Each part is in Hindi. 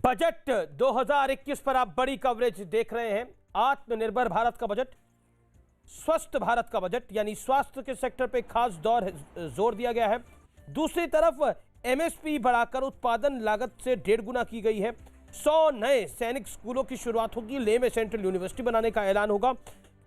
बजट 2021 पर आप बड़ी कवरेज देख रहे हैं। आत्मनिर्भर भारत का बजट, स्वस्थ भारत का बजट, यानी स्वास्थ्य के सेक्टर पे खास जोर दिया गया है। दूसरी तरफ एमएसपी बढ़ाकर उत्पादन लागत से 1.5 गुना की गई है। 100 नए सैनिक स्कूलों की शुरुआत होगी। लेह में सेंट्रल यूनिवर्सिटी बनाने का ऐलान होगा।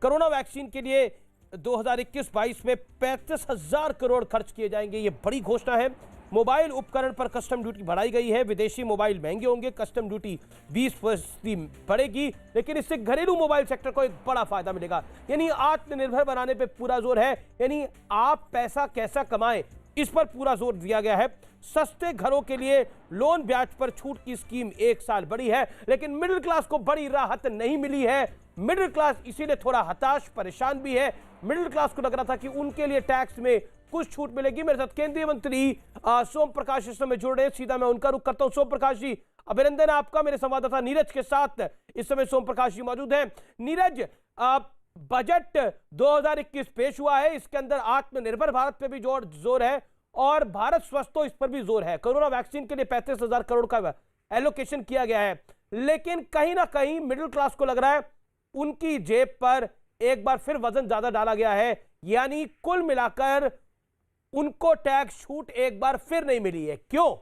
कोरोना वैक्सीन के लिए 2021-22 में 35,000 करोड़ खर्च किए जाएंगे, ये बड़ी घोषणा है। मोबाइल उपकरण पर कस्टम ड्यूटी बढ़ाई गई है। विदेशी मोबाइल महंगे होंगे, कस्टम ड्यूटी 20% बढ़ेगी, लेकिन इससे घरेलू मोबाइल सेक्टर को एक बड़ा फायदा मिलेगा। यानी आत्मनिर्भर बनाने पे पूरा जोर है। यानी आप पैसा कैसा कमाएं, इस पर पूरा जोर दिया गया है। सस्ते घरों के लिए लोन ब्याज पर छूट की स्कीम 1 साल बढ़ी है, लेकिन मिडिल क्लास को बड़ी राहत नहीं मिली है। मिडिल क्लास इसीलिए थोड़ा हताश, परेशान भी है। मिडिल क्लास को लग रहा था कि उनके लिए टैक्स में कुछ छूट मिलेगी। मेरे साथ केंद्रीय मंत्री सोम प्रकाश इस समय जुड़ रहे हैं, सीधा मैं उनका रुख करता हूं। सोम प्रकाश जी, अभिनंदन आपका। मेरे संवाददाता नीरज के साथ इस समय सोम प्रकाश जी मौजूद हैं। नीरज, बजट 2021 पेश हुआ है, इसके अंदर आत्मनिर्भर भारत पे भी जोर है और भारत स्वस्थ हो, इस पर भी जोर है। कोरोना वैक्सीन के लिए 35,000 करोड़ का एलोकेशन किया गया है, लेकिन कहीं ना कहीं मिडिल क्लास को लग रहा है उनकी जेब पर एक बार फिर वजन ज्यादा डाला गया है। यानी कुल मिलाकर उनको टैक्स छूट एक बार फिर नहीं मिली है। क्यों?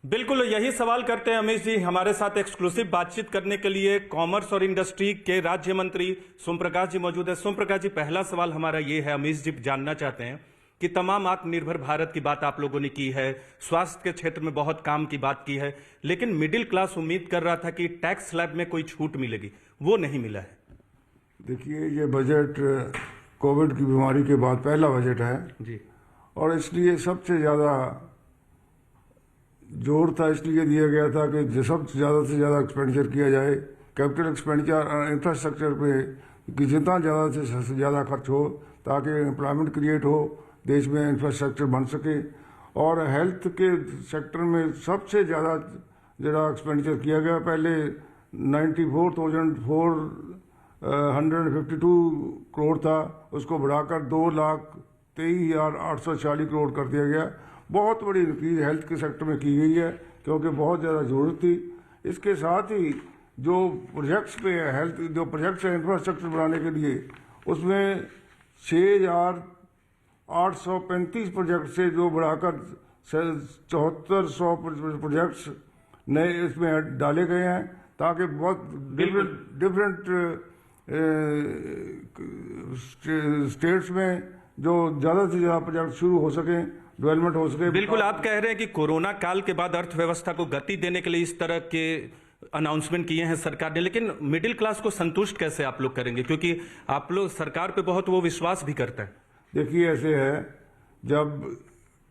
बिल्कुल यही सवाल करते हैं अमीश जी। हमारे साथ एक्सक्लूसिव बातचीत करने के लिए कॉमर्स और इंडस्ट्री के राज्य मंत्री सोम प्रकाश जी मौजूद है। सोम प्रकाश जी, पहला सवाल हमारा ये है, अमीश जी जानना चाहते हैं कि तमाम आत्मनिर्भर भारत की बात आप लोगों ने की है, स्वास्थ्य के क्षेत्र में बहुत काम की बात की है, लेकिन मिडिल क्लास उम्मीद कर रहा था कि टैक्स स्लैब में कोई छूट मिलेगी, वो नहीं मिला है। देखिए, ये बजट कोविड की बीमारी के बाद पहला बजट है जी, और इसलिए सबसे ज़्यादा जोर था इसलिए दिया गया था कि सबसे ज़्यादा से ज़्यादा एक्सपेंडिचर किया जाए, कैपिटल एक्सपेंडिचर इंफ्रास्ट्रक्चर पे, कि जितना ज़्यादा से ज़्यादा खर्च हो ताकि एम्प्लॉयमेंट क्रिएट हो, देश में इंफ्रास्ट्रक्चर बन सके। और हेल्थ के सेक्टर में सबसे ज़्यादा एक्सपेंडिचर किया गया। पहले 94,452 करोड़ था, उसको बढ़ाकर 2,23,840 करोड़ कर दिया गया। बहुत बड़ी इंक्रीज हेल्थ के सेक्टर में की गई है क्योंकि बहुत ज़्यादा ज़रूरत थी। इसके साथ ही जो प्रोजेक्ट्स पे है, हेल्थ जो प्रोजेक्ट्स है इंफ्रास्ट्रक्चर बनाने के लिए, उसमें 6,835 प्रोजेक्ट से जो बढ़ाकर 7,400 प्रोजेक्ट्स नए इसमें डाले गए हैं, ताकि बहुत डिफरेंट स्टेट्स में जो ज़्यादा से ज़्यादा प्रोजेक्ट शुरू हो सके, डेवलपमेंट हो सके। बिल्कुल, आप कह रहे हैं कि कोरोना काल के बाद अर्थव्यवस्था को गति देने के लिए इस तरह के अनाउंसमेंट किए हैं सरकार ने, लेकिन मिडिल क्लास को संतुष्ट कैसे आप लोग करेंगे, क्योंकि आप लोग सरकार पे बहुत वो विश्वास भी करते हैं। देखिए, ऐसे है, जब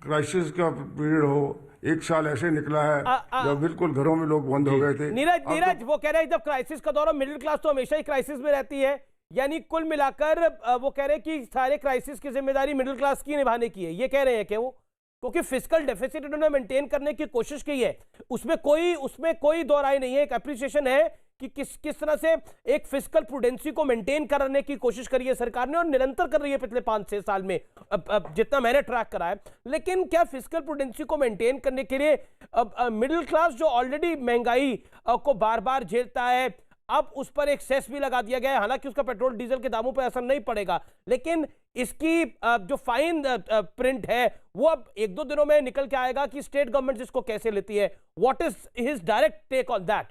क्राइसिस का पीरियड हो, 1 साल ऐसे निकला है जब बिल्कुल घरों में लोग बंद हो गए थे। नीरज वो कह रहे हैं जब क्राइसिस का दौर हो, मिडिल क्लास तो हमेशा ही क्राइसिस में रहती है। यानी कुल मिलाकर वो कह रहे हैं कि सारे क्राइसिस की जिम्मेदारी मिडिल क्लास की निभाने की है, ये कह रहे हैं कि वो, क्योंकि फिस्कल डेफिसिट उन्होंने मेंटेन करने की कोशिश की है, उसमें कोई दो राय नहीं है। एक एप्रिसिएशन है कि किस तरह से एक फिस्कल प्रूडेंसी को मेंटेन करने की कोशिश करी है सरकार ने, और निरंतर कर रही है पिछले 5-6 साल में, जितना मैंने ट्रैक करा है। लेकिन क्या फिस्कल प्रूडेंसी को मेंटेन करने के लिए मिडिल क्लास जो ऑलरेडी महंगाई को बार बार झेलता है, अब उस पर एक सेस भी लगा दिया गया है। हालांकि उसका पेट्रोल डीजल के दामों पर असर नहीं पड़ेगा, लेकिन इसकी जो फाइन प्रिंट है वो अब 1-2 दिनों में निकल के आएगा कि स्टेट गवर्नमेंट इसको कैसे लेती है। What is his direct take on that?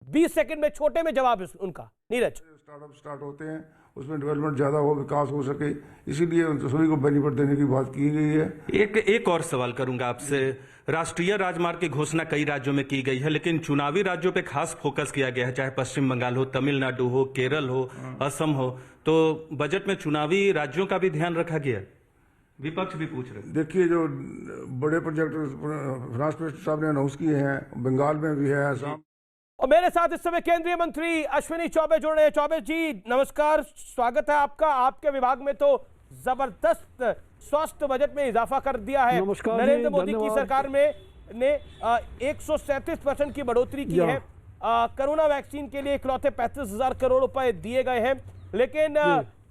20 second में छोटे में जवाब उनका। नीरज, स्टार्टअप स्टार्ट होते हैं, उसमें डेवलपमेंट ज़्यादा हो, विकास हो सके, इसीलिए सभी को बेनिफिट देने की बात की गई है। एक और सवाल करूंगा आपसे। राष्ट्रीय राजमार्ग की घोषणा कई राज्यों में की गई है, लेकिन चुनावी राज्यों पे खास फोकस किया गया है, चाहे पश्चिम बंगाल हो, तमिलनाडु हो, केरल हो, असम हो, तो बजट में चुनावी राज्यों का भी ध्यान रखा गया? विपक्ष भी पूछ रहे हैं। देखिए, जो बड़े प्रोजेक्ट फाइनेंस मिनिस्टर साहब ने अनाउंस किए हैं, बंगाल में भी है, असम। और मेरे साथ इस समय केंद्रीय मंत्री अश्विनी चौबे जुड़ रहे हैं। चौबे जी, नमस्कार, स्वागत है आपका। आपके विभाग में तो जबरदस्त स्वास्थ्य बजट में इजाफा कर दिया है। नरेंद्र मोदी की सरकार ने 137% की बढ़ोतरी की है। कोरोना वैक्सीन के लिए इकलौते 35,000 करोड़ रुपए दिए गए हैं, लेकिन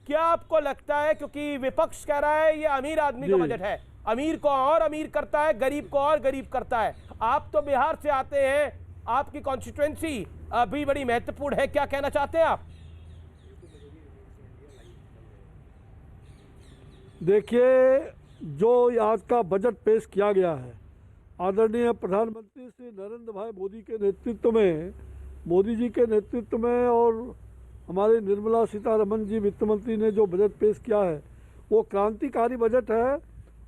क्या आपको लगता है, क्योंकि विपक्ष कह रहा है ये अमीर आदमी का बजट है, अमीर को और अमीर करता है, गरीब को और गरीब करता है। आप तो बिहार से आते हैं, आपकी कॉन्स्टिट्यूएंसी भी बड़ी महत्वपूर्ण है, क्या कहना चाहते हैं आप? देखिए, जो आज का बजट पेश किया गया है आदरणीय प्रधानमंत्री श्री नरेंद्र भाई मोदी के नेतृत्व में, मोदी जी के नेतृत्व में, और हमारे निर्मला सीतारमण जी वित्त मंत्री ने जो बजट पेश किया है वो क्रांतिकारी बजट है।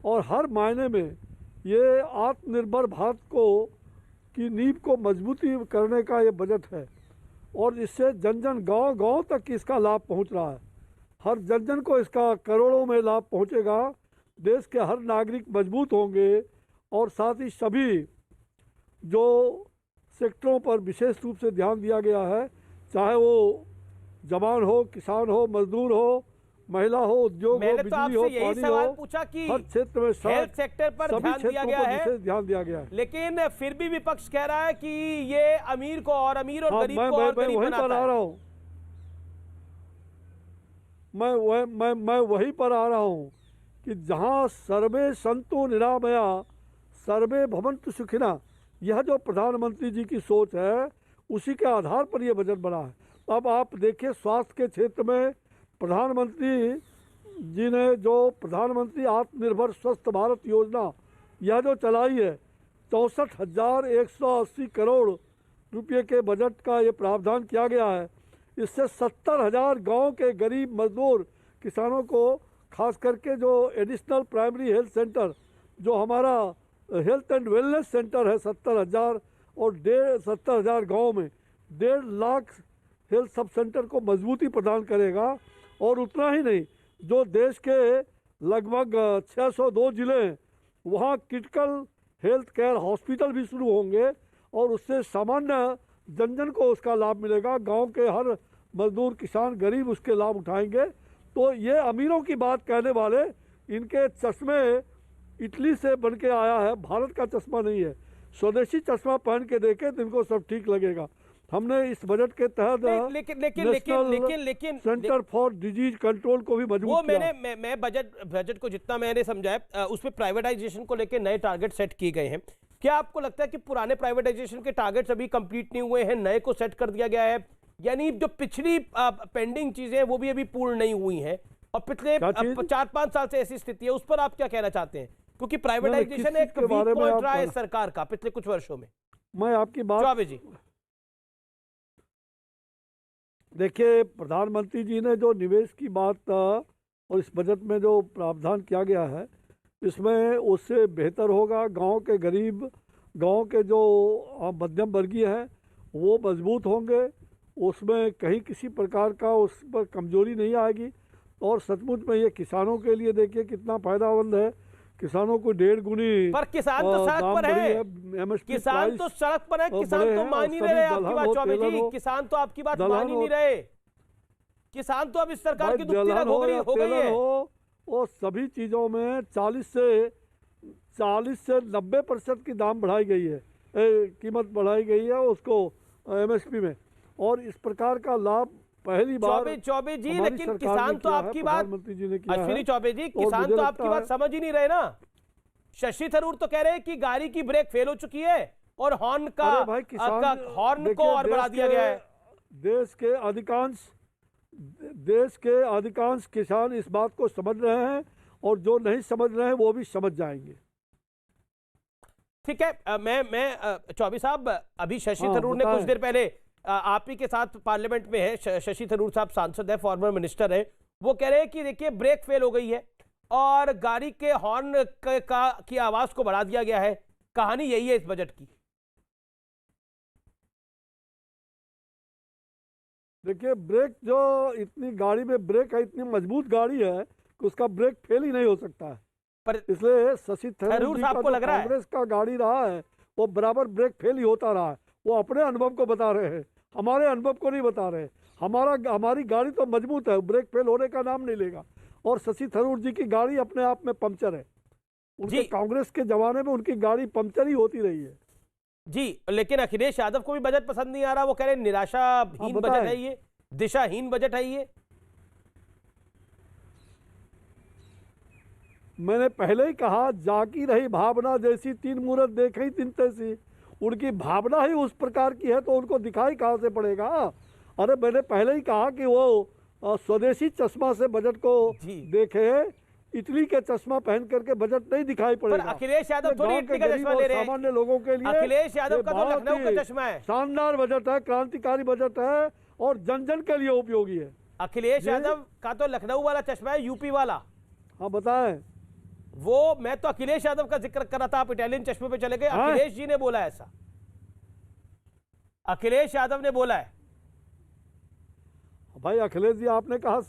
और हर मायने में ये आत्मनिर्भर भारत को की नींव को मजबूती करने का ये बजट है। और इससे जन जन गांव तक इसका लाभ पहुंच रहा है। हर जन जन को इसका करोड़ों में लाभ पहुंचेगा। देश के हर नागरिक मजबूत होंगे और साथ ही सभी जो सेक्टरों पर विशेष रूप से ध्यान दिया गया है, चाहे वो जवान हो, किसान हो, मजदूर हो, महिला हो, उद्योग हो, बिजली हो, पानी हो, पूछा कि हर क्षेत्र में हेल्थ सेक्टर पर ध्यान दिया गया है, विशेष ध्यान दिया गया है। लेकिन फिर भी विपक्ष कह रहा है कि ये अमीर को और अमीर और गरीब को और गरीब वहीं पर आ रहा हूँ, मैं वहीं पर आ रहा हूँ कि जहाँ सर्वे संतो निरामया सर्वे भवन्तु सुखिना, यह जो प्रधानमंत्री जी की सोच है उसी के आधार पर यह बजट बना है। अब आप देखिए, स्वास्थ्य के क्षेत्र में प्रधानमंत्री जी ने जो प्रधानमंत्री आत्मनिर्भर स्वस्थ भारत योजना यह जो चलाई है, 64,180 करोड़ रुपये के बजट का ये प्रावधान किया गया है। इससे 70,000 गांव के गरीब मजदूर किसानों को, खास करके जो एडिशनल प्राइमरी हेल्थ सेंटर, जो हमारा हेल्थ एंड वेलनेस सेंटर है 70,000 और 70,000 गाँव में 1.5 लाख हेल्थ सब सेंटर को मजबूती प्रदान करेगा। और उतना ही नहीं, जो देश के लगभग 602 जिले हैं वहाँ क्रिटिकल हेल्थ केयर हॉस्पिटल भी शुरू होंगे और उससे सामान्य जन जन को उसका लाभ मिलेगा। गांव के हर मजदूर, किसान, गरीब उसके लाभ उठाएंगे। तो ये अमीरों की बात कहने वाले, इनके चश्मे इटली से बन के आया है, भारत का चश्मा नहीं है। स्वदेशी चश्मा पहन के देखे तो इनको सब ठीक लगेगा। हमने इस बजट के तहत लेकिन सेंटर फॉर डिजीज कंट्रोल को भी मजबूत किया। मैं बजट को जितना मैंने समझा, उसमें प्राइवेटाइजेशन को लेकर नए टारगेट सेट किए गए हैं। क्या आपको लगता है कि पुराने प्राइवेटाइजेशन के टारगेट्स अभी कंप्लीट नहीं हुए हैं, नए को सेट कर दिया गया है, यानी जो पिछली पेंडिंग चीजें वो भी अभी पूर्ण नहीं हुई हैं और पिछले 4-5 साल से ऐसी स्थिति है, उस पर आप क्या कहना चाहते हैं? क्योंकि प्राइवेटाइजेशन एक वीक पॉइंट रहा है सरकार का पिछले कुछ वर्षों में। मैं आपकी बात, चौबे जी देखिए, प्रधानमंत्री जी ने जो निवेश की बात और इस बजट में जो प्रावधान किया गया है, इसमें उससे बेहतर होगा। गांव के गरीब, गांव के जो मध्यम वर्गीय हैं वो मजबूत होंगे, उसमें कहीं किसी प्रकार का उस पर कमजोरी नहीं आएगी। और सचमुच में ये किसानों के लिए देखिए कितना फायदामंद है। किसानों को 1.5 गुनी, पर किसान तो सड़क पर है, किसान तो सड़क पर है, किसान तो मान ही रहे आपकी बात चौबे जी, किसान तो आपकी बात मान ही नहीं रहे। किसान तो अब इस सरकार की दुखती रग हो गई है। वो सभी चीजों में 40 से 90% की दाम बढ़ाई गई है, कीमत बढ़ाई गई है उसको MSP में। और इस प्रकार का लाभ पहली बार चौबे जी, लेकिन किसान तो आपकी बात, अश्विनी चौबे जी, किसान तो आपकी बात समझ ही नहीं रहे ना। शशि थरूर तो कह रहे हैं कि गाड़ी की ब्रेक फेल हो चुकी है और हॉर्न को और बढ़ा दिया गया है। देश के अधिकांश किसान इस बात को समझ रहे हैं और जो नहीं समझ रहे हैं वो भी समझ जाएंगे। ठीक है, मैं चौबे साहब, अभी शशि थरूर ने कुछ देर पहले, आप ही के साथ पार्लियामेंट में है शशि थरूर साहब, सांसद है, फॉर्मर मिनिस्टर है, वो कह रहे हैं कि देखिए ब्रेक फेल हो गई है और गाड़ी के हॉर्न की आवाज को बढ़ा दिया गया है। कहानी यही है इस बजट की। देखिए, ब्रेक जो इतनी गाड़ी में ब्रेक है, इतनी मजबूत गाड़ी है कि उसका ब्रेक फेल ही नहीं हो सकता है। पर इसलिए शशि थरूर साहब को लग रहा है कांग्रेस का गाड़ी रहा है वो बराबर ब्रेक फेल ही होता रहा है। वो अपने अनुभव को बता रहे हैं, हमारे अनुभव को नहीं बता रहे। हमारी गाड़ी तो मजबूत है, ब्रेक फेल होने का नाम नहीं लेगा। और शशि थरूर जी की गाड़ी अपने आप में पंक्चर है। उनके कांग्रेस के जमाने में उनकी गाड़ी पंक्चर ही होती रही है जी। लेकिन अखिलेश यादव को भी बजट पसंद नहीं आ रहा, वो कह रहे निराशाहीन बजट है ये, दिशाहीन बजट है ये। मैंने पहले ही कहा, जाकी रही भावना जैसी, तीन मूरत देखी तीन तैसी। उनकी भावना ही उस प्रकार की है तो उनको दिखाई कहाँ से पड़ेगा। अरे मैंने पहले ही कहा कि वो स्वदेशी चश्मा से बजट को देखे, इटली के चश्मा पहन करके बजट नहीं दिखाई पर पड़ेगा। अखिलेश यादव थोड़ी गांव इटली के का गरीब चश्मा और ले रहे हैं। सामान्य लोगों के लिए अखिलेश यादव का तो बहुत लखनऊ ही का चश्मा है। शानदार बजट है, क्रांतिकारी बजट है और जन जन के लिए उपयोगी है। अखिलेश यादव का तो लखनऊ वाला चश्मा है, यूपी वाला। हाँ बताएं। वो मैं तो अखिलेश यादव का जिक्र कर रहा था, आप इटालियन चश्मे पे चले गए। अखिलेश जी ने बोला ऐसा, अखिलेश यादव ने बोला है। भाई अखिलेश जी आपने कहा,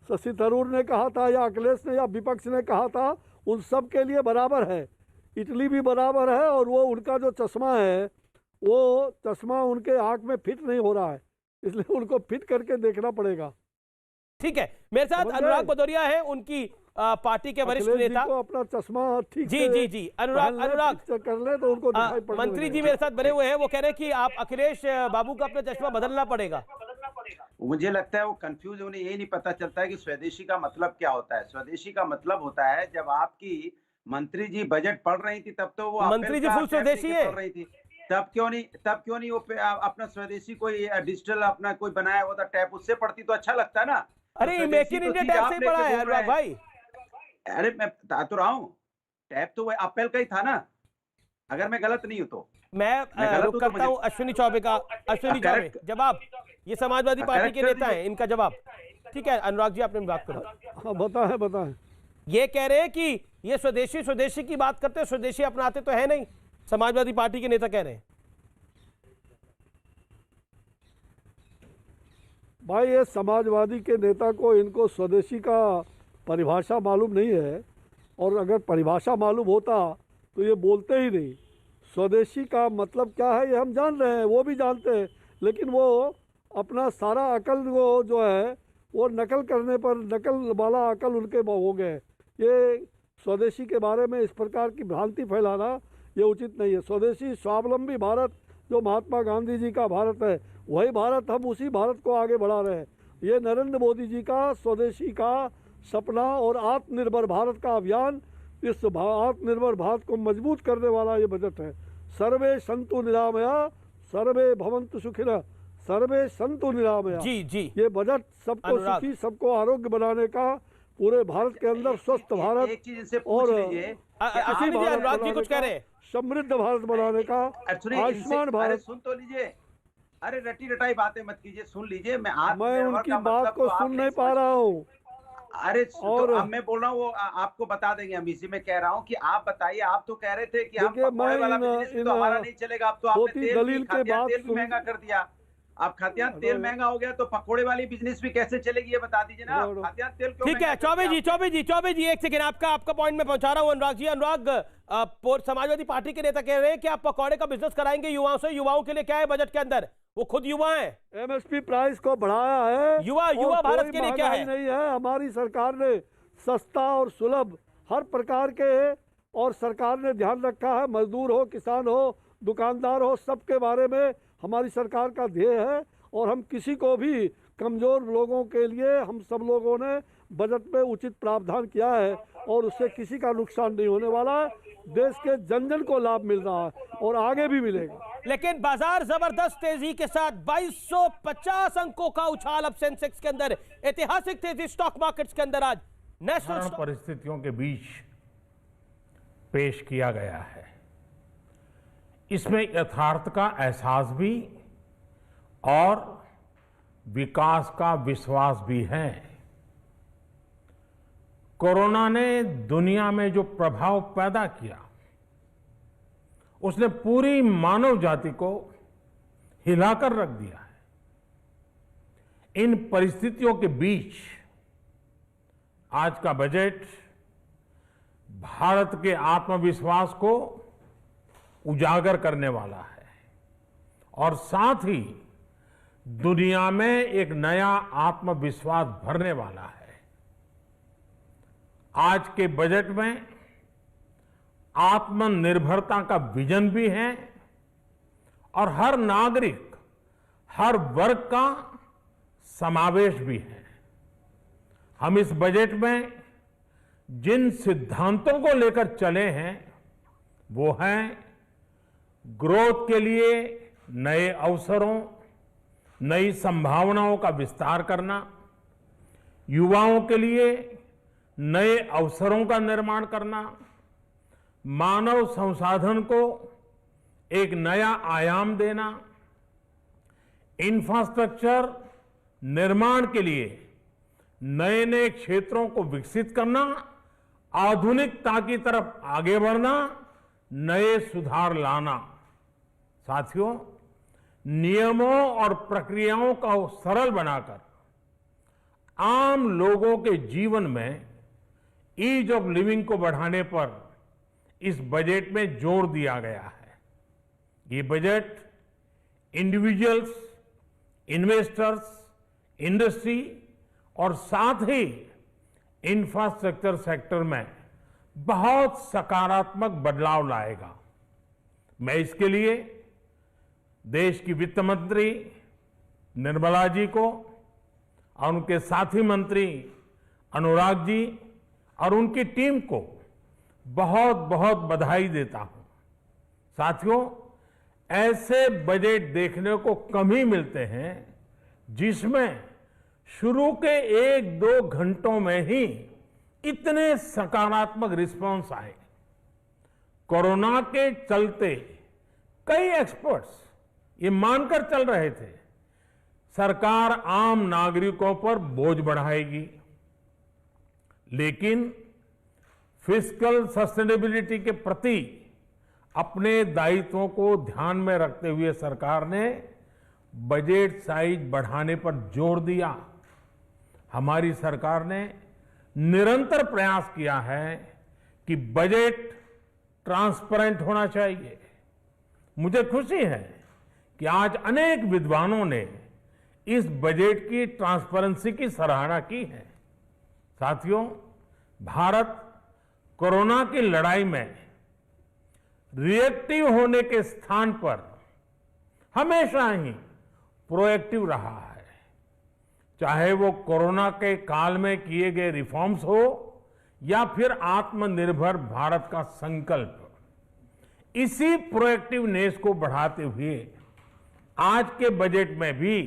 शशि थरूर ने कहा था, या अखिलेश ने या विपक्ष ने कहा था, उन सब के लिए बराबर है। इटली भी बराबर है और वो उनका जो चश्मा है वो चश्मा उनके आंख में फिट नहीं हो रहा है, इसलिए उनको फिट करके देखना पड़ेगा। ठीक है, मेरे साथ अनुराग भदौरिया है, उनकी पार्टी के वरिष्ठ नेता। अपना चश्मा ठीक जी अनुराग कर ले तो उनको दिखाई पड़ने मंत्री जी मेरे साथ बने हुए हैं, वो कह रहे हैं कि आप अखिलेश बाबू का अपना चश्मा बदलना पड़ेगा। मुझे लगता है वो कंफ्यूज, उन्हें ये नहीं पता चलता है कि स्वदेशी का मतलब क्या होता है। स्वदेशी का मतलब होता है, जब आपकी मंत्री जी बजट पढ़ रही थी तब तो वो मंत्री जी फुल स्वदेशी है, पढ़ रही थी, तब क्यों नहीं वो अपना स्वदेशी कोई डिजिटल अपना कोई बनाया हुआ था टैब, उससे पढ़ती तो अच्छा लगता है ना। अरे मेक इन इंडिया टैब से पढ़ा है अनुराग भाई। अरे मैं बता तो रहा हूँ, टैब तो वो एप्पल का ही था ना, अगर मैं गलत नहीं हूँ तो। मैं रुक करता हूँ अश्विनी चौबे का। अश्विनी चौबे जवाब, ये समाजवादी पार्टी के नेता हैं, इनका जवाब। ठीक है अनुराग जी, आपने बात करो। हाँ बताएं। ये कह रहे हैं कि ये स्वदेशी की बात करते हैं, स्वदेशी अपनाते तो है नहीं, समाजवादी पार्टी के नेता कह रहे हैं। भाई ये समाजवादी के नेता को, इनको स्वदेशी का परिभाषा मालूम नहीं है, और अगर परिभाषा मालूम होता तो ये बोलते ही नहीं। स्वदेशी का मतलब क्या है ये हम जान रहे हैं, वो भी जानते हैं, लेकिन वो अपना सारा अकल वो जो है वो नकल करने पर, नकल वाला अकल उनके हो गए। ये स्वदेशी के बारे में इस प्रकार की भ्रांति फैलाना ये उचित नहीं है। स्वदेशी स्वावलंबी भारत जो महात्मा गांधी जी का भारत है, वही भारत, हम उसी भारत को आगे बढ़ा रहे हैं। ये नरेंद्र मोदी जी का स्वदेशी का सपना और आत्मनिर्भर भारत का अभियान, इस आत्मनिर्भर भारत को मजबूत करने वाला ये बजट है। सर्वे संतु निरामया सर्वे भवन्तु सुखिनः, सर्वे संतु निरामया। जी ये बजट सबको सुखी, सबको आरोग्य बनाने का, पूरे भारत के अंदर स्वस्थ भारत एक चीज इनसे और पूछ लीजिए, अनुराग जी कुछ कह रहे हैं, समृद्ध भारत बनाने का, आयुष्मान भारत। सुन तो लीजिए, अरे रटी रटाई बातें मत कीजिए, सुन लीजिए। मैं उनकी बात को सुन नहीं पा रहा हूँ। अरे और अब मैं बोल रहा हूँ, वो आपको बता देंगे। हम इसी में कह रहा हूँ कि आप बताइए, आप तो कह रहे थे कि हम पकौड़े वाला बिजनेस तो हमारा नहीं चलेगा। अब तो आपने तेल भी महंगा कर दिया। अब खाद्यान्न तेल महंगा हो गया तो पकौड़े वाली बिजनेस भी कैसे चलेगी, ये बता दीजिए ना। खाद्यान्न तेल क्यों? ठीक है चौबे जी एक सेकंड, आपका पॉइंट में पहुंचा रहा हूं। अनुराग जी, समाजवादी पार्टी के नेता कह रहे हैं कि आप पकौड़े का बिजनेस कराएंगे युवाओं से। युवाओं के लिए क्या है बजट के अंदर? वो खुद युवा हैं। एमएसपी प्राइस को बढ़ाया है। युवा भारत के लिए क्या है? नहीं है, हमारी सरकार ने सस्ता और सुलभ हर प्रकार के, और सरकार ने ध्यान रखा है, मजदूर हो, किसान हो, दुकानदार हो, सबके बारे में हमारी सरकार का ध्येय है। और हम किसी को भी, कमजोर लोगों के लिए हम सब लोगों ने बजट में उचित प्रावधान किया है, और उससे किसी का नुकसान नहीं होने वाला है। देश के जन जन को लाभ मिल रहा है और आगे भी मिलेगा। लेकिन बाजार जबरदस्त तेजी के साथ 2250 अंकों का उछाल अब सेंसेक्स के अंदर, ऐतिहासिक तेजी स्टॉक मार्केट्स के अंदर आज नेशनल परिस्थितियों के बीच पेश किया गया है। इसमें यथार्थ का एहसास भी और विकास का विश्वास भी है। कोरोना ने दुनिया में जो प्रभाव पैदा किया, उसने पूरी मानव जाति को हिलाकर रख दिया है। इन परिस्थितियों के बीच आज का बजट भारत के आत्मविश्वास को उजागर करने वाला है, और साथ ही दुनिया में एक नया आत्मविश्वास भरने वाला है। आज के बजट में आत्मनिर्भरता का विजन भी है, और हर नागरिक, हर वर्ग का समावेश भी है। हम इस बजट में जिन सिद्धांतों को लेकर चले हैं वो हैं ग्रोथ के लिए नए अवसरों, नई संभावनाओं का विस्तार करना, युवाओं के लिए नए अवसरों का निर्माण करना, मानव संसाधन को एक नया आयाम देना, इंफ्रास्ट्रक्चर निर्माण के लिए नए नए क्षेत्रों को विकसित करना, आधुनिकता की तरफ आगे बढ़ना, नए सुधार लाना। साथियों, नियमों और प्रक्रियाओं को सरल बनाकर आम लोगों के जीवन में ईज ऑफ लिविंग को बढ़ाने पर इस बजट में जोर दिया गया है। ये बजट इंडिविजुअल्स, इन्वेस्टर्स, इंडस्ट्री और साथ ही इंफ्रास्ट्रक्चर सेक्टर में बहुत सकारात्मक बदलाव लाएगा। मैं इसके लिए देश की वित्त मंत्री निर्मला जी को और उनके साथी मंत्री अनुराग जी और उनकी टीम को बहुत बहुत बधाई देता हूं। साथियों, ऐसे बजट देखने को कम ही मिलते हैं जिसमें शुरू के 1-2 घंटों में ही इतने सकारात्मक रिस्पांस आए। कोरोना के चलते कई एक्सपर्ट्स ये मानकर चल रहे थे सरकार आम नागरिकों पर बोझ बढ़ाएगी, लेकिन फिस्कल सस्टेनेबिलिटी के प्रति अपने दायित्वों को ध्यान में रखते हुए सरकार ने बजट साइज बढ़ाने पर जोर दिया। हमारी सरकार ने निरंतर प्रयास किया है कि बजट ट्रांसपेरेंट होना चाहिए। मुझे खुशी है कि आज अनेक विद्वानों ने इस बजट की ट्रांसपेरेंसी की सराहना की है। साथियों, भारत कोरोना की लड़ाई में रिएक्टिव होने के स्थान पर हमेशा ही प्रोएक्टिव रहा है। चाहे वो कोरोना के काल में किए गए रिफॉर्म्स हो या फिर आत्मनिर्भर भारत का संकल्प, इसी प्रोएक्टिवनेस को बढ़ाते हुए आज के बजट में भी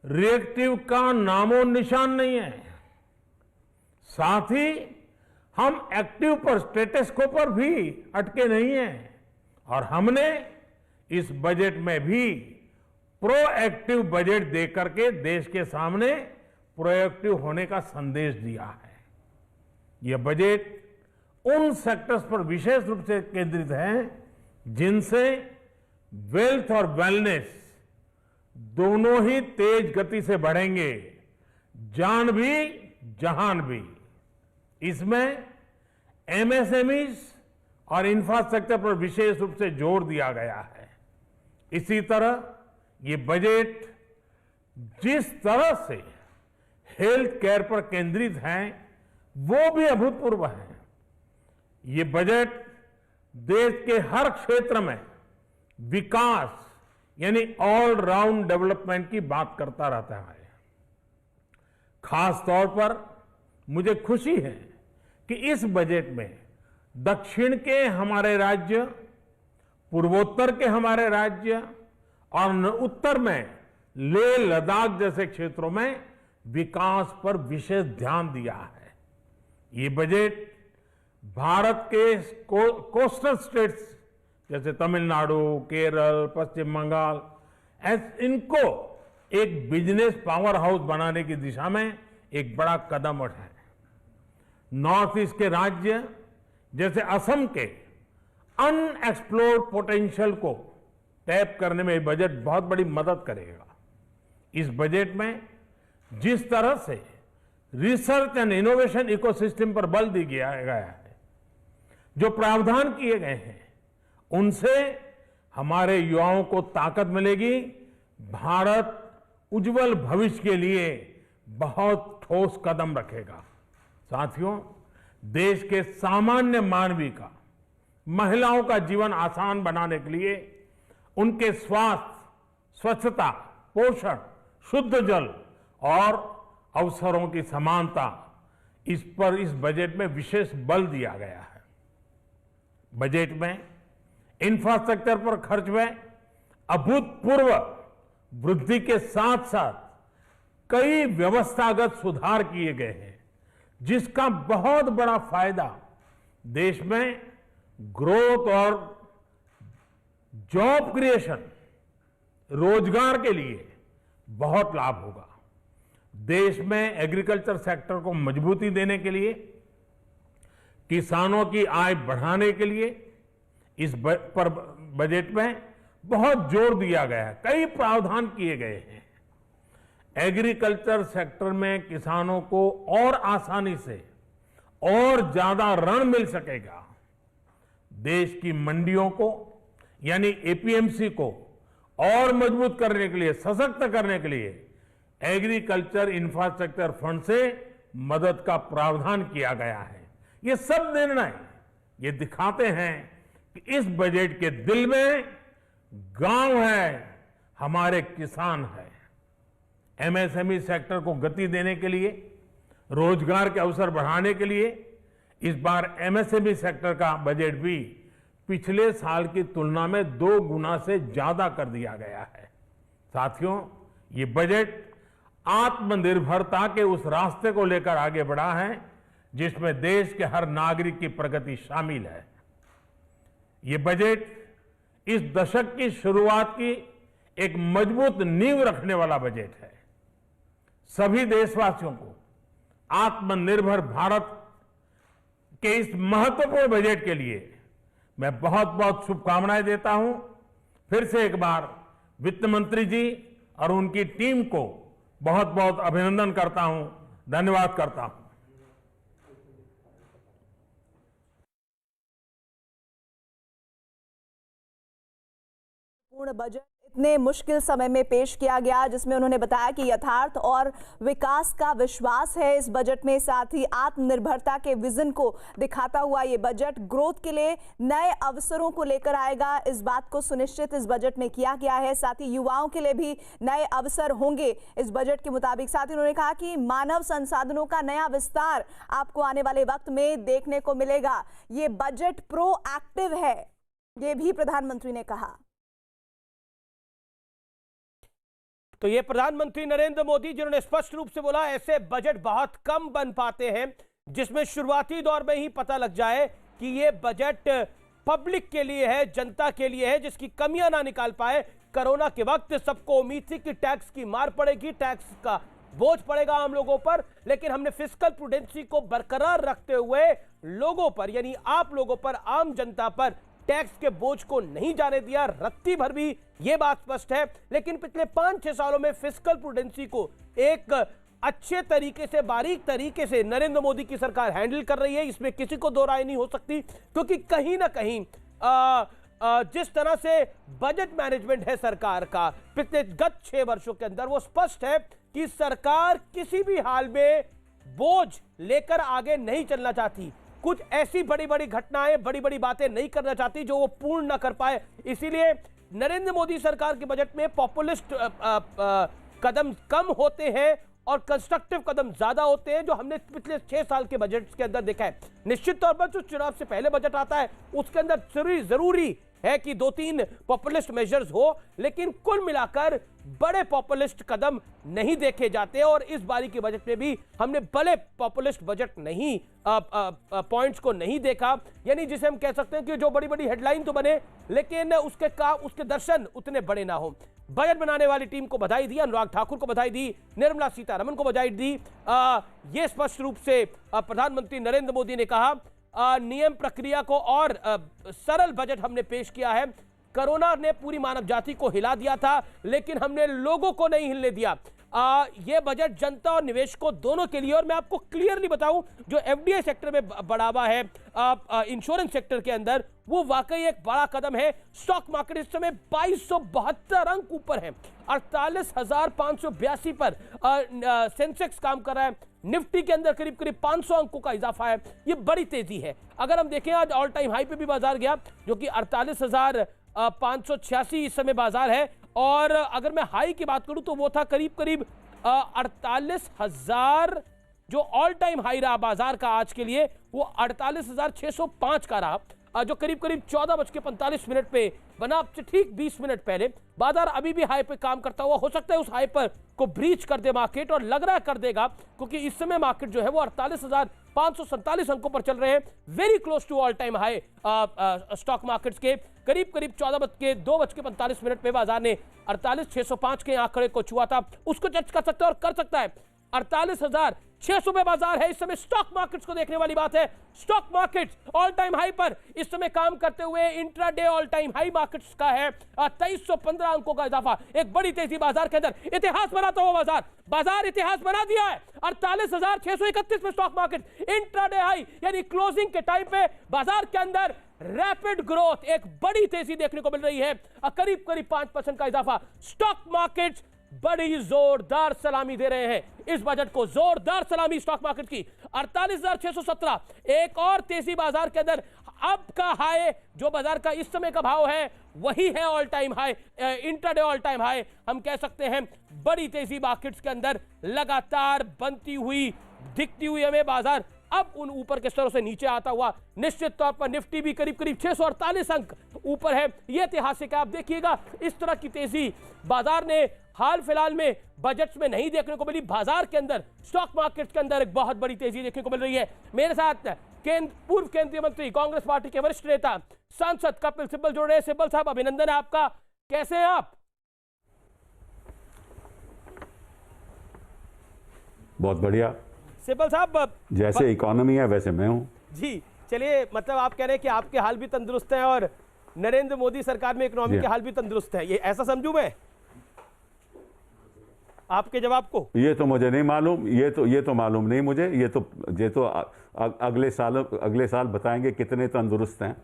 रिएक्टिव का नामो निशान नहीं है। साथ ही हम एक्टिव पर, स्टेटस को पर भी अटके नहीं हैं और हमने इस बजट में भी प्रोएक्टिव बजट देकर के देश के सामने प्रोएक्टिव होने का संदेश दिया है। यह बजट उन सेक्टर्स पर विशेष रूप से केंद्रित है जिनसे वेल्थ और वेलनेस दोनों ही तेज गति से बढ़ेंगे, जान भी जहान भी। इसमें एमएसएमईज और इंफ्रास्ट्रक्चर पर विशेष रूप से जोर दिया गया है। इसी तरह ये बजट जिस तरह से हेल्थ केयर पर केंद्रित है वो भी अभूतपूर्व है। ये बजट देश के हर क्षेत्र में विकास यानी ऑल राउंड डेवलपमेंट की बात करता रहता है। खास तौर पर मुझे खुशी है कि इस बजट में दक्षिण के हमारे राज्य, पूर्वोत्तर के हमारे राज्य और उत्तर में लेह लद्दाख जैसे क्षेत्रों में विकास पर विशेष ध्यान दिया है। ये बजट भारत के कोस्टल स्टेट्स जैसे तमिलनाडु, केरल, पश्चिम बंगाल, इनको एक बिजनेस पावर हाउस बनाने की दिशा में एक बड़ा कदम उठाए। नॉर्थ ईस्ट के राज्य जैसे असम के अनएक्सप्लोर्ड पोटेंशियल को टैप करने में बजट बहुत बड़ी मदद करेगा। इस बजट में जिस तरह से रिसर्च एंड इनोवेशन इकोसिस्टम पर बल दिया गया है, जो प्रावधान किए गए हैं, उनसे हमारे युवाओं को ताकत मिलेगी। भारत उज्जवल भविष्य के लिए बहुत ठोस कदम रखेगा। साथियों, देश के सामान्य मानवी का, महिलाओं का जीवन आसान बनाने के लिए उनके स्वास्थ्य, स्वच्छता, पोषण, शुद्ध जल और अवसरों की समानता, इस पर इस बजट में विशेष बल दिया गया है। बजट में इंफ्रास्ट्रक्चर पर खर्च में अभूतपूर्व वृद्धि के साथ साथ कई व्यवस्थागत सुधार किए गए हैं, जिसका बहुत बड़ा फायदा देश में ग्रोथ और जॉब क्रिएशन, रोजगार के लिए बहुत लाभ होगा। देश में एग्रीकल्चर सेक्टर को मजबूती देने के लिए, किसानों की आय बढ़ाने के लिए इस पर बजट में बहुत जोर दिया गया है, कई प्रावधान किए गए हैं। एग्रीकल्चर सेक्टर में किसानों को और आसानी से और ज्यादा ऋण मिल सकेगा। देश की मंडियों को यानी एपीएमसी को और मजबूत करने के लिए, सशक्त करने के लिए एग्रीकल्चर इंफ्रास्ट्रक्चर फंड से मदद का प्रावधान किया गया है। ये सब निर्णय ये दिखाते हैं कि इस बजट के दिल में गांव है, हमारे किसान है। एमएसएमई सेक्टर को गति देने के लिए, रोजगार के अवसर बढ़ाने के लिए इस बार एमएसएमई सेक्टर का बजट भी पिछले साल की तुलना में 2 गुना से ज्यादा कर दिया गया है। साथियों, ये बजट आत्मनिर्भरता के उस रास्ते को लेकर आगे बढ़ा है जिसमें देश के हर नागरिक की प्रगति शामिल है। ये बजट इस दशक की शुरुआत की एक मजबूत नींव रखने वाला बजट है। सभी देशवासियों को आत्मनिर्भर भारत के इस महत्वपूर्ण बजट के लिए मैं बहुत बहुत शुभकामनाएं देता हूं। फिर से एक बार वित्त मंत्री जी और उनकी टीम को बहुत बहुत अभिनंदन करता हूं, धन्यवाद करता हूं। पूर्ण बजट इतने मुश्किल समय में पेश किया गया, जिसमें उन्होंने बताया कि यथार्थ और विकास का विश्वास है इस बजट में। साथ ही आत्मनिर्भरता के विजन को दिखाता हुआ ये बजट ग्रोथ के लिए नए अवसरों को लेकर आएगा। इस बात को सुनिश्चित इस बजट में किया गया है। साथ ही युवाओं के लिए भी नए अवसर होंगे इस बजट के मुताबिक। साथ ही उन्होंने कहा कि मानव संसाधनों का नया विस्तार आपको आने वाले वक्त में देखने को मिलेगा। ये बजट प्रोएक्टिव है, ये भी प्रधानमंत्री ने कहा। तो ये प्रधानमंत्री नरेंद्र मोदी जिन्होंने स्पष्ट रूप से बोला ऐसे बजट बहुत कम बन पाते हैं जिसमें शुरुआती दौर में ही पता लग जाए कि ये बजट पब्लिक के लिए है, जनता के लिए है, जिसकी कमियां ना निकाल पाए। कोरोना के वक्त सबको उम्मीद थी कि टैक्स की मार पड़ेगी, टैक्स का बोझ पड़ेगा आम लोगों पर, लेकिन हमने फिस्कल प्रूडेंसी को बरकरार रखते हुए लोगों पर यानी आप लोगों पर, आम जनता पर टैक्स के बोझ को नहीं जाने दिया। रत्ती भर भी यह बात स्पष्ट है। लेकिन पिछले 5-6 सालों में फिस्कल प्रूडेंसी को एक अच्छे तरीके से, बारीक तरीके से नरेंद्र मोदी की सरकार हैंडल कर रही है, इसमें किसी को दो राय नहीं हो सकती। क्योंकि कहीं ना कहीं जिस तरह से बजट मैनेजमेंट है सरकार का पिछले गत 6 वर्षों के अंदर, वो स्पष्ट है कि सरकार किसी भी हाल में बोझ लेकर आगे नहीं चलना चाहती। कुछ ऐसी बड़ी बड़ी घटनाएं, बड़ी बड़ी बातें नहीं करना चाहती जो वो पूर्ण ना कर पाए। इसीलिए नरेंद्र मोदी सरकार के बजट में पॉपुलिस्ट कदम कम होते हैं और कंस्ट्रक्टिव कदम ज्यादा होते हैं, जो हमने पिछले 6 साल के बजट के अंदर देखा है। निश्चित तौर पर जो चुनाव से पहले बजट आता है उसके अंदर जरूरी है कि 2-3 पॉपुलिस्ट मेजर्स हो, लेकिन कुल मिलाकर बड़े पॉपुलिस्ट कदम नहीं देखे जाते। और इस बारी के बजट में भी हमने बड़े पॉपुलिस्ट बजट नहीं पॉइंट्स को नहीं देखा, यानी जिसे हम कह सकते हैं कि जो बड़ी बड़ी हेडलाइन तो बने लेकिन उसके दर्शन उतने बड़े ना हो। बजट बनाने वाली टीम को बधाई दी, अनुराग ठाकुर को बधाई दी, निर्मला सीतारमण को बधाई दी। ये स्पष्ट रूप से प्रधानमंत्री नरेंद्र मोदी ने कहा नियम प्रक्रिया को और सरल बजट हमने पेश किया है। कोरोना ने पूरी मानव जाति को हिला दिया था, लेकिन हमने लोगों को नहीं हिलने दिया। यह बजट जनता और निवेशकों दोनों के लिए, और मैं आपको क्लियरली बताऊं, जो एफडीआई सेक्टर में बढ़ावा है इंश्योरेंस सेक्टर के अंदर, वो वाकई एक बड़ा कदम है। स्टॉक मार्केट इस समय 2272 अंक ऊपर है, 48,582 पर सेंसेक्स काम कर रहा है। निफ्टी के अंदर करीब करीब 500 अंकों का इजाफा है। ये बड़ी तेजी है। अगर हम देखें आज ऑल टाइम हाई पे भी बाजार गया, जो कि 48,586 इस समय बाजार है। और अगर मैं हाई की बात करूं तो वो था करीब करीब 48,000 जो ऑल टाइम हाई रहा बाजार का आज के लिए वो 48,605 का रहा, जो करीब करीब 14:45 पे बना। अब से ठीक 20 मिनट पहले बाजार अभी भी हाई पे काम करता हुआ, हो सकता है उस हाई पर को ब्रीच कर दे मार्केट, और लग रहा है कर देगा, क्योंकि इस समय मार्केट जो है वो 48,547 अंकों पर चल रहे हैं, very close to all time high stock markets के। करीब करीब 2:45 पे बाजार ने 48,605 के आंकड़े को छुआ था, उसको टच कर सकता है और कर सकता है। 48,600 पे बाजार है इस समय। स्टॉक मार्केट्स को देखने वाली बात है, stock markets all time high पर इस समय काम करते हुए, intraday all time high markets का है 2315 अंकों का इजाफा, एक बड़ी तेजी बाजार के अंदर, इतिहास बनाता हुआ बाजार इतिहास बना दिया है। 48,631 पे स्टॉक मार्केट इंट्राडे हाई, यानी क्लोजिंग के टाइम पे बाजार के अंदर रैपिड ग्रोथ, एक बड़ी तेजी देखने को मिल रही है, करीब करीब 5% का इजाफा। स्टॉक मार्केट्स बड़ी जोरदार सलामी दे रहे हैं इस बजट को, जोरदार सलामी स्टॉक मार्केट की। 48,617 एक और तेजी बाजार के अंदर। अब का हाई जो बाजार का इस समय का भाव है वही है all time high, intraday all time high हम कह सकते हैं। बड़ी तेजी मार्केट्स के अंदर लगातार बनती हुई दिखती हुई हमें बाजार अब उन ऊपर के स्तरों से नीचे आता हुआ। निश्चित तौर पर निफ्टी भी करीब करीब 648 अंक ऊपर है, यह ऐतिहासिक है। आप देखिएगा इस तरह की तेजी बाजार ने हाल फिलहाल में बजट्स में नहीं देखने को मिली। बाजार के अंदर स्टॉक मार्केट के अंदर एक बहुत बड़ी तेजी देखने को मिल रही है। मेरे साथ पूर्व केंद्रीय मंत्री, कांग्रेस पार्टी के वरिष्ठ नेता, सांसद कपिल सिब्बल जुड़ रहे हैं। सिब्बल साहब, अभिनंदन है आपका, कैसे हैं आप? बहुत बढ़िया सिब्बल साहब, जैसे इकोनॉमी है वैसे मैं हूं जी। चलिए, मतलब आप कह रहे हैं कि आपके हाल भी तंदुरुस्त हैं और नरेंद्र मोदी सरकार में इकोनॉमी के हाल भी तंदुरुस्त है, ये ऐसा समझूं मैं आपके जवाब को? ये तो मुझे नहीं मालूम, ये तो मालूम नहीं मुझे। ये तो अगले साल बताएंगे कितने तंदुरुस्त हैं।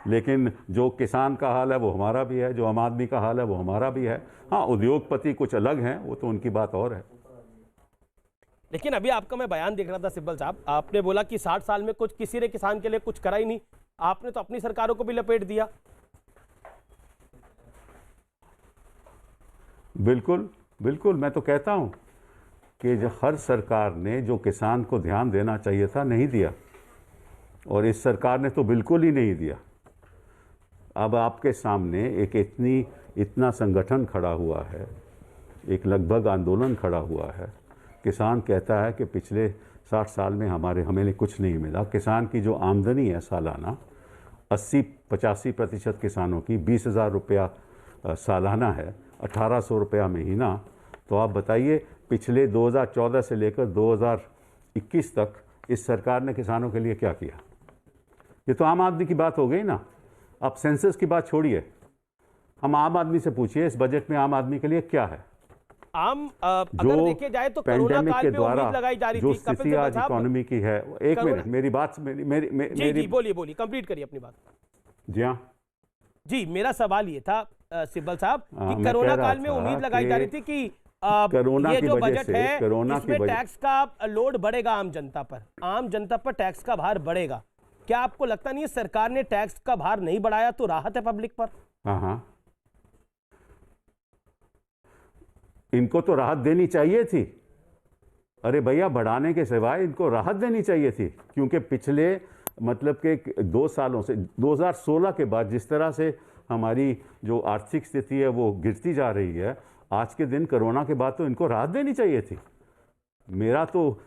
लेकिन जो किसान का हाल है वो हमारा भी है, जो आम आदमी का हाल है वो हमारा भी है। हाँ, उद्योगपति कुछ अलग हैं, वो तो उनकी बात और है। लेकिन अभी आपका मैं बयान देख रहा था सिब्बल साहब, आपने बोला कि 60 साल में कुछ किसी ने किसान के लिए कुछ करा ही नहीं। आपने तो अपनी सरकारों को भी लपेट दिया। बिल्कुल बिल्कुल, मैं तो कहता हूं कि जो हर सरकार ने जो किसान को ध्यान देना चाहिए था नहीं दिया, और इस सरकार ने तो बिल्कुल ही नहीं दिया। अब आपके सामने एक इतना संगठन खड़ा हुआ है, एक लगभग आंदोलन खड़ा हुआ है। किसान कहता है कि पिछले 60 साल में हमें कुछ नहीं मिला। किसान की जो आमदनी है सालाना 80-85% किसानों की 20,000 रुपया सालाना है, 1,800 रुपया महीना। तो आप बताइए, पिछले 2014 से लेकर 2021 तक इस सरकार ने किसानों के लिए क्या किया? ये तो आम आदमी की बात हो गई ना। अब सेंसस की बात छोड़िए, हम आम आदमी से पूछिए इस बजट में आम आदमी के लिए क्या है। अगर देखे जाए तो कोरोना काल में उम्मीद लगाई जा रही थी, स्थिति आज इकोनॉमी की है। एक मिनट, मेरी बात जी बोलिए, कंप्लीट करिए अपनी बात। जी हाँ जी, मेरा सवाल ये था सिब्बल साहब कि कोरोना काल में उम्मीद लगाई जा रही थी कि ये जो बजट है इसमें टैक्स का लोड बढ़ेगा, आम जनता पर टैक्स का भार बढ़ेगा। क्या आपको लगता नहीं है सरकार ने टैक्स का भार नहीं बढ़ाया तो राहत है पब्लिक पर? हाँ, इनको तो राहत देनी चाहिए थी। अरे भैया, बढ़ाने के सिवाय इनको राहत देनी चाहिए थी, क्योंकि पिछले मतलब के 2 सालों से 2016 के बाद जिस तरह से हमारी जो आर्थिक स्थिति है वो गिरती जा रही है, आज के दिन कोरोना के बाद तो इनको राहत देनी चाहिए थी। मेरा तो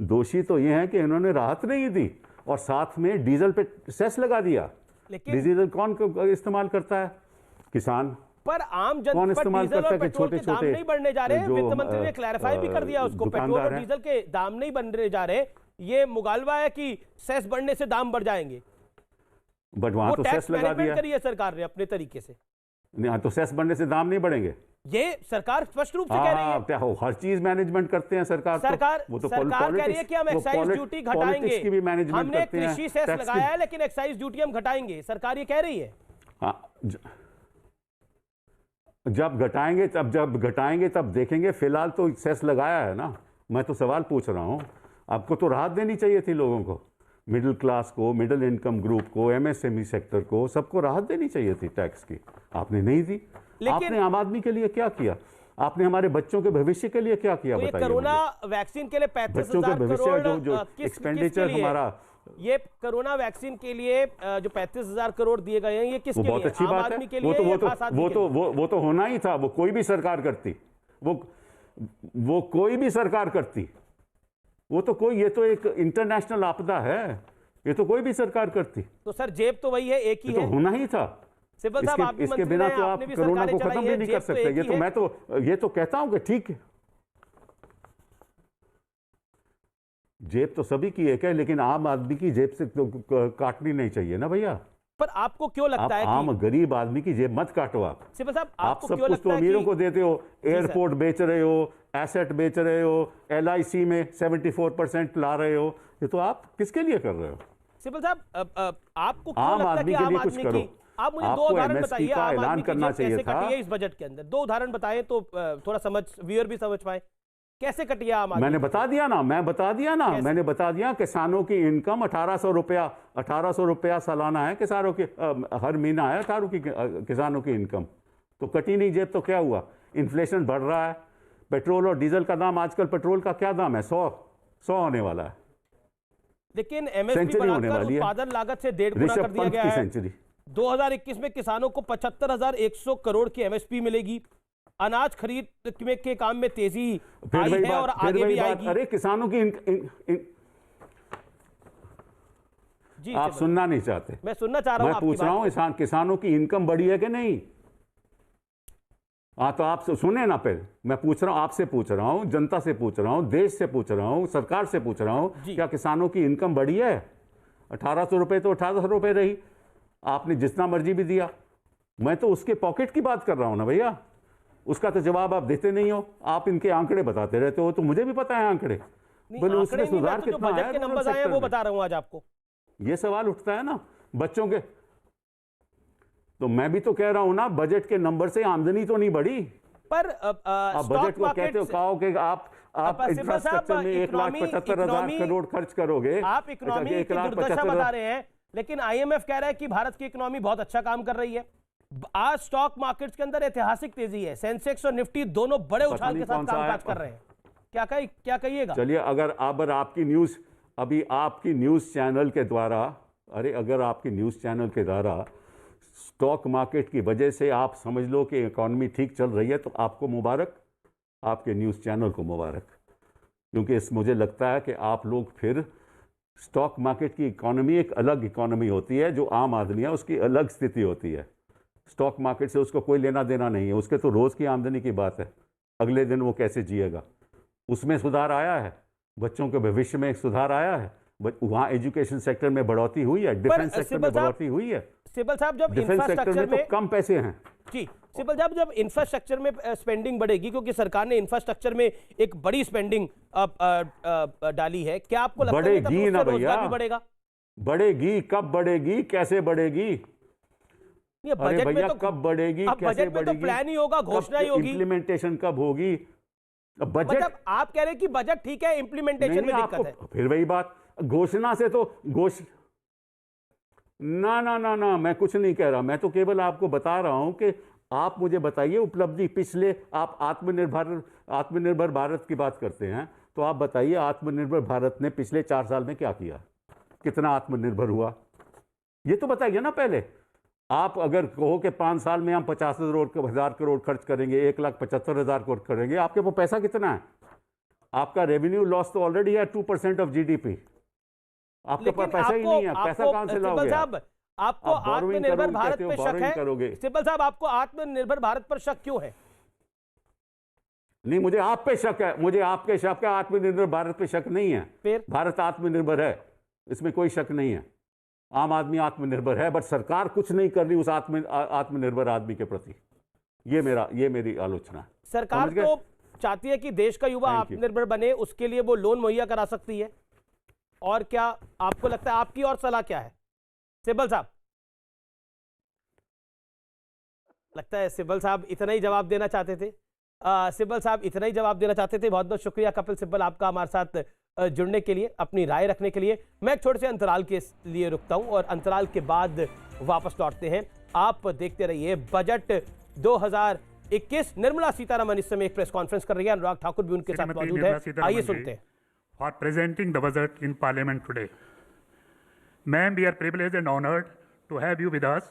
दोषी तो ये है कि इन्होंने राहत नहीं दी और साथ में डीजल पे सेस लगा दिया। लेकिन डीजल कौन इस्तेमाल करता है? किसान। पर आम जनता पर डीजल और पेट्रोल के दाम नहीं बढ़ने जा रहे। वित्त मंत्री ने क्लैरिफाई भी कर दिया उसको, पेट्रोल और डीजल के दाम नहीं बढ़ने जा रहे। ये मुगालवा है कि सेस बढ़ने से दाम बढ़ जाएंगे, बट वहां तो सेस लगा दिया करी है सरकार ने अपने तरीके से। नहीं, तो सेस बढ़ने से दाम नहीं बढ़ेंगे, ये सरकार स्पष्ट रूप से कह रही है। क्या हो, हर चीज मैनेजमेंट करते हैं सरकार वो तो सरकार कह रही है कि हम एक्साइज ड्यूटी घटाएंगे, हमने कृषि सेस लगाया है लेकिन एक्साइज ड्यूटी हम घटाएंगे, सरकार ये कह रही है। जब घटाएंगे तब देखेंगे, फिलहाल तो सेस लगाया है ना। मैं तो सवाल पूछ रहा हूं, आपको तो राहत देनी चाहिए थी लोगों को, मिडिल क्लास को, मिडिल इनकम ग्रुप को, एमएसएमई सेक्टर को, सबको राहत देनी चाहिए थी टैक्स की। आपने नहीं दी। आपने आम आदमी के लिए क्या किया? आपने हमारे बच्चों के भविष्य के लिए क्या किया तो ये बताइए कोरोना मुझे। वैक्सीन के लिए बच्चों के 35,000 भविष्य का करोड़ जो एक्सपेंडिचर हमारा, ये कोरोना वैक्सीन के लिए जो 35,000 करोड़ दिए गए हैं, ये किसके लिए? बहुत अच्छी आम बात आदमी है। के लिए या खास आदमी के लिए? वो तो होना ही था, वो कोई भी सरकार करती, वो कोई भी सरकार करती, वो तो कोई, ये तो एक इंटरनेशनल आपदा है, ये तो कोई भी सरकार करती। तो सर जेब तो वही है, एक ही ये तो है। होना ही था। सिब्बल साहब, आप भी इसके मंत्री बिना रहे तो हैं, आप आपने भी कोरोना को सरकारें खत्म चलाई भी हैं, नहीं जेब कर सकते। एक ये ही तो है। मैं तो ये तो कहता हूं कि ठीक है, जेब तो सभी की एक है, लेकिन आम आदमी की जेब से तो काटनी नहीं चाहिए ना भैया। पर आपको क्यों लगता है आम कि गरीब आदमी की जेब मत काटो आप। सिब्बल साहब, आप आपको सब क्यों कुछ तो लगता है अमीरों कि को देते हो, सर। एयरपोर्ट बेच रहे हो, एसेट बेच रहे हो, LIC में 74% ला रहे हो, ये तो आप किसके लिए कर रहे हो? सिब्बल साहब, आपको क्यों आम लगता है आदमी कि के आम लिए कुछ आदमी करो। की, आप मुझे दो आपको उदाहरण MSP बताइए का आम ऐलान आदमी की करना जेब कैसे चाहिए था। कटी है इस बजट के अंदर। दो उदाहरण बताएं तो थोड़ा समझ, व्यूअर भी समझ पाए कैसे कटी है आम आदमी। मैंने बता दिया ना, मैंने बता दिया, किसानों की इनकम 1800 रुपया सालाना है, किसानों की हर महीना है किसानों की इनकम, तो कटी नहीं जेब तो क्या हुआ? इन्फ्लेशन बढ़ रहा है, पेट्रोल और डीजल का दाम, आजकल पेट्रोल का क्या दाम है? 100 होने वाला है, लेकिन MSP सेंचुरी होने बढ़ाकर वाली है। उत्पादन लागत से 1.5 गुना कर ऋषभ दिया पंत गया की है। सेंचुरी। 2021 में किसानों को 75,100 करोड़ की MSP मिलेगी। अनाज खरीद के काम में तेजी आई है और आगे भी आएगी। अरे किसानों की जी आप सुनना नहीं चाहते, मैं सुनना चाह रहा हूं। मैं पूछ रहा हूं किसानों की इनकम बढ़ी है कि नहीं? हाँ तो आप सुने ना, पहले मैं पूछ रहा हूं, आपसे पूछ रहा हूं, जनता से पूछ रहा हूं, देश से पूछ रहा हूं, सरकार से पूछ रहा हूं, क्या किसानों की इनकम बढ़ी है? 1800 रुपए तो 1800 रुपए रही, आपने जितना मर्जी भी दिया, मैं तो उसके पॉकेट की बात कर रहा हूं ना भैया। उसका तो जवाब आप देते नहीं हो, आप इनके आंकड़े बताते रहते हो, तो मुझे भी पता है आंकड़े, बोले उसमें सुधार कितना बजट के नंबर्स आए हैं वो बता रहा हूं आज आपको। ये सवाल उठता है ना बच्चों के, तो मैं भी तो कह रहा हूं ना, बजट के नंबर से आमदनी तो नहीं बढ़ी। पर आप बजट को कहते हो, कहो कि आप इंफ्रास्ट्रक्चर में 1,75,000 करोड़ खर्च करोगे, आप इकोनॉमी की दुर्दशा बता रहे हैं, लेकिन IMF कह रहा है कि भारत की इकोनॉमी बहुत अच्छा काम कर रही है। आज स्टॉक मार्केट्स के अंदर ऐतिहासिक तेजी है, सेंसेक्स और निफ्टी दोनों बड़े उछाल के साथ कामकाज कर रहे हैं। क्या कहिएगा? चलिए, अगर आपकी न्यूज, अभी आपकी न्यूज चैनल के द्वारा, अगर आपकी न्यूज चैनल के द्वारा स्टॉक मार्केट की वजह से आप समझ लो कि इकोनॉमी ठीक चल रही है, तो आपको मुबारक, आपके न्यूज़ चैनल को मुबारक, क्योंकि मुझे लगता है कि आप लोग फिर स्टॉक मार्केट की इकोनॉमी एक अलग इकोनॉमी होती है, जो आम आदमी है उसकी अलग स्थिति होती है। स्टॉक मार्केट से उसको कोई लेना देना नहीं है, उसके तो रोज़ की आमदनी की बात है, अगले दिन वो कैसे जिएगा। उसमें सुधार आया है, बच्चों के भविष्य में सुधार आया है, वहाँ एजुकेशन सेक्टर में बढ़ोतरी हुई है, डिफेंस सेक्टर में बढ़ोतरी हुई है। सिब्बल साहब, जब डिफेंस सेक्टर में तो कम पैसे हैं जी, सिब्बल साहब, जब इंफ्रास्ट्रक्चर में स्पेंडिंग बढ़ेगी, क्योंकि सरकार ने इंफ्रास्ट्रक्चर में एक बड़ी स्पेंडिंग डाली है, क्या आपको लगता है बढ़ेगी ना भैया? भी बढ़ेगा? बढ़ेगी, कब बढ़ेगी, कैसे बढ़ेगी? बजट में तो कब बढ़ेगी, कैसे बढ़ेगी? तो प्लान ही होगा, घोषणा ही होगी, इम्प्लीमेंटेशन कब होगी? बजट, मतलब आप कह रहे हैं कि बजट ठीक है, इम्प्लीमेंटेशन में दिक्कत है। फिर वही बात, घोषणा से तो ना, मैं कुछ नहीं कह रहा, मैं तो केवल आपको बता रहा हूं कि आप मुझे बताइए उपलब्धि पिछले, आप आत्मनिर्भर भारत की बात करते हैं, तो आप बताइए आत्मनिर्भर भारत ने पिछले 4 साल में क्या किया, कितना आत्मनिर्भर हुआ, ये तो बताइए ना पहले। आप अगर कहो कि 5 साल में हम 50,000 करोड़ खर्च करेंगे, 1,75,000 करोड़ करेंगे, आपके पास पैसा कितना है? आपका रेवेन्यू लॉस तो ऑलरेडी है 2% ऑफ GDP, आपके पास पैसा ही नहीं है, पैसा कहां से लाओगे? आपको आत्मनिर्भर भारत पे शक है? सिब्बल साहब, आपको आत्मनिर्भर भारत पर शक क्यों है? नहीं, मुझे आप पे शक है, मुझे आपके शक है, आत्मनिर्भर भारत पे शक नहीं है। फिर भारत आत्मनिर्भर है, इसमें कोई शक नहीं है, आम आदमी आत्मनिर्भर है, बट सरकार कुछ नहीं कर रही उस आत्मनिर्भर आदमी के प्रति। ये मेरी आलोचना है। सरकार तो चाहती है कि देश का युवा आत्मनिर्भर बने, उसके लिए वो लोन मुहैया करा सकती है। और क्या आपको लगता है, आपकी और सलाह क्या है सिब्बल साहब? लगता है सिब्बल साहब इतना ही जवाब देना चाहते थे। सिब्बल साहब इतना ही जवाब देना चाहते थे। बहुत बहुत शुक्रिया कपिल सिब्बल आपका हमारे साथ जुड़ने के लिए, अपनी राय रखने के लिए। मैं एक छोटे से अंतराल के लिए रुकता हूं और अंतराल के बाद वापस लौटते हैं। आप देखते रहिए बजट 2021। निर्मला सीतारमण इस समय एक प्रेस कॉन्फ्रेंस कर रही है, अनुराग ठाकुर भी उनके साथ मौजूद है, आइए सुनते हैं। For presenting the budget in Parliament today. Ma'am, we are privileged and honored to have you with us.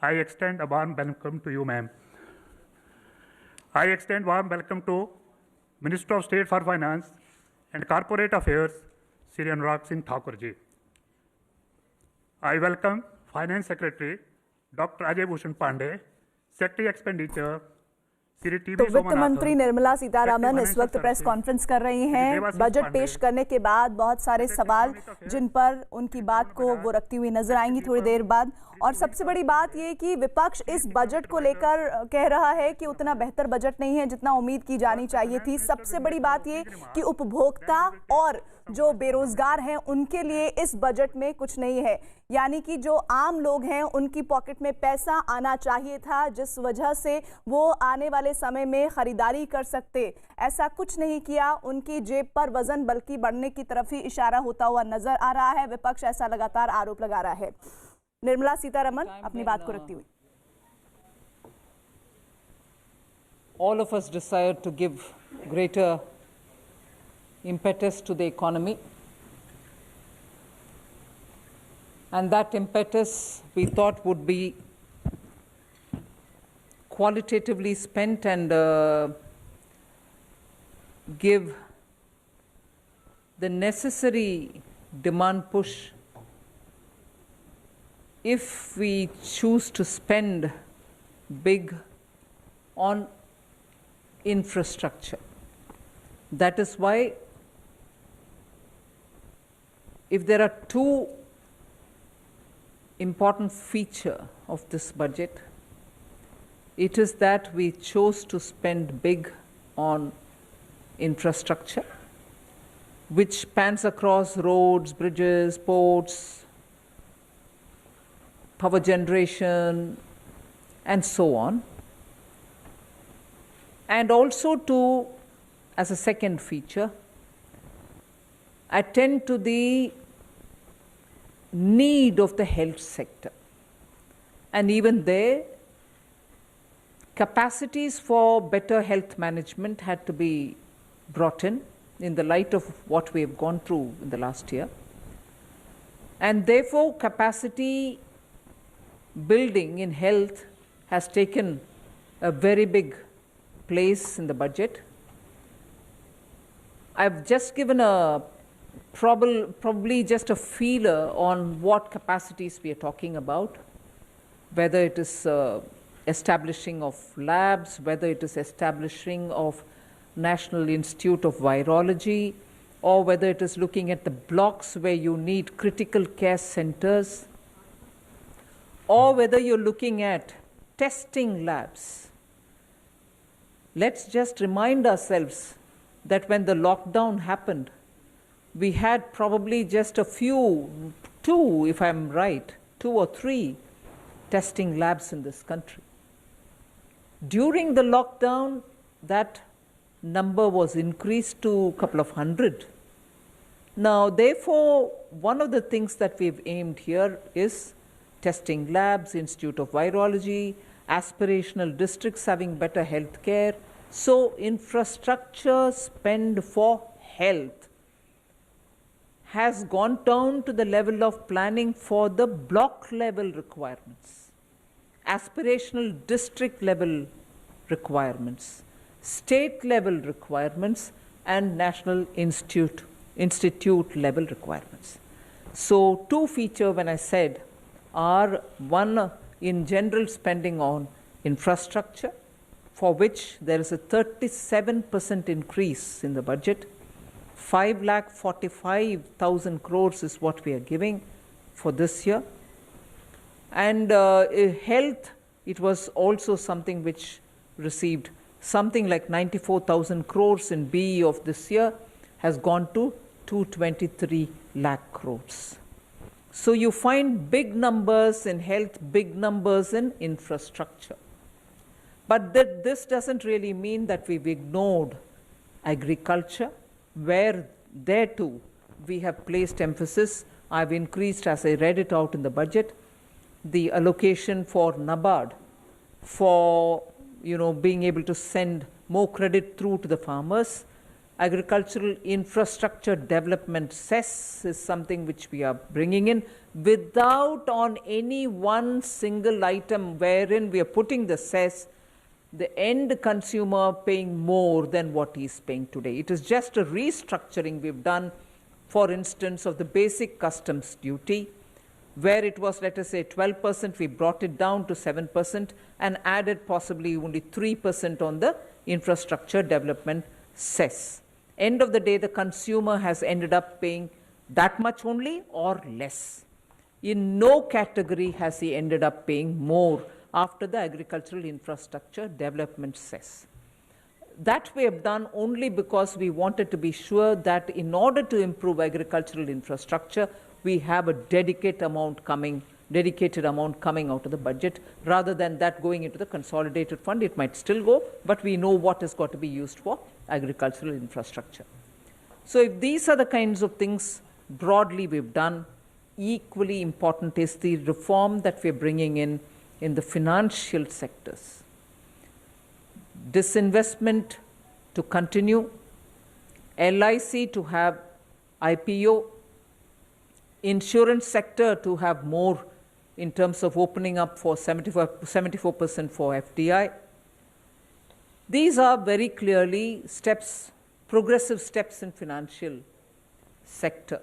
I extend a warm welcome to you, ma'am. I extend warm welcome to Minister of State for Finance and Corporate Affairs, Shri Anurag Singh Thakur ji. I welcome Finance Secretary Dr. Ajay Bhushan Pandey, Secretary Expenditure तो वित्त मंत्री निर्मला सीतारमण इस वक्त प्रेस कॉन्फ्रेंस कर रही हैं। बजट पेश करने के बाद बहुत सारे सवाल जिन पर उनकी बात को वो रखती हुई नजर आएंगी थोड़ी देर बाद। और सबसे बड़ी बात ये कि विपक्ष इस बजट को लेकर कह रहा है कि उतना बेहतर बजट नहीं है जितना उम्मीद की जानी चाहिए थी। सबसे बड़ी बात ये कि उपभोक्ता और जो बेरोजगार हैं उनके लिए इस बजट में कुछ नहीं है, यानी कि जो आम लोग हैं उनकी पॉकेट में पैसा आना चाहिए था जिस वजह से वो आने वाले समय में खरीदारी कर सकते, ऐसा कुछ नहीं किया। उनकी जेब पर वजन बल्कि बढ़ने की तरफ ही इशारा होता हुआ नजर आ रहा है। विपक्ष ऐसा लगातार आरोप लगा रहा है। निर्मला सीतारमण अपनी बात को रखती हुई, all of us desire to give greater impetus to the economy, and that impetus we thought would be qualitatively spent and give the necessary demand push if we choose to spend big on infrastructure. That is why if there are two important features of this budget, it is that we chose to spend big on infrastructure, which spans across roads, bridges, ports, power generation, and so on. And also to, as a second feature, attend to the need of the health sector. And even there, capacities for better health management had to be brought in the light of what we have gone through in the last year. And therefore, capacity building in health has taken a very big place in the budget. I've just given a probably just a feeler on what capacities we are talking about, whether it is establishing of labs, whether it is establishing of National Institute of Virology, or whether it is looking at the blocks where you need critical care centers, or whether you're looking at testing labs. Let's just remind ourselves that when the lockdown happened, we had probably just a few, two, if I'm right, 2 or 3 testing labs in this country. During the lockdown, that number was increased to a couple of hundred. Now, therefore, one of the things that we've aimed here is testing labs, Institute of Virology, aspirational districts having better health care. So, infrastructure spend for health has gone down to the level of planning for the block level requirements, aspirational district level requirements, state level requirements, and national institute level requirements. So, 2 features when I said are, one, in general spending on infrastructure, for which there is a 37% increase in the budget. 5,45,000 crores is what we are giving for this year. And health, it was also something which received something like 94,000 crores in BE of this year, has gone to 223 lakh crores. So you find big numbers in health, big numbers in infrastructure. But this doesn't really mean that we've ignored agriculture, where there too we have placed emphasis. I've increased, as I read it out in the budget, the allocation for NABARD for being able to send more credit through to the farmers. Agricultural infrastructure development cess is something which we are bringing in without on any one single item wherein we are putting the cess, the end consumer paying more than what he is paying today. It is just a restructuring we've done, for instance, of the basic customs duty, where it was, let us say, 12%, we brought it down to 7% and added possibly only 3% on the infrastructure development cess. End of the day, the consumer has ended up paying that much only or less. In no category has he ended up paying more after the agricultural infrastructure development cess. That we have done only because we wanted to be sure that in order to improve agricultural infrastructure, we have a dedicated amount coming out of the budget, rather than that going into the consolidated fund. It might still go, but we know what has got to be used for agricultural infrastructure. So if these are the kinds of things broadly we've done, equally important is the reform that we're bringing in the financial sectors. Disinvestment to continue, LIC to have IPO, insurance sector to have more in terms of opening up for 74% for FDI. These are very clearly steps, progressive steps in financial sector.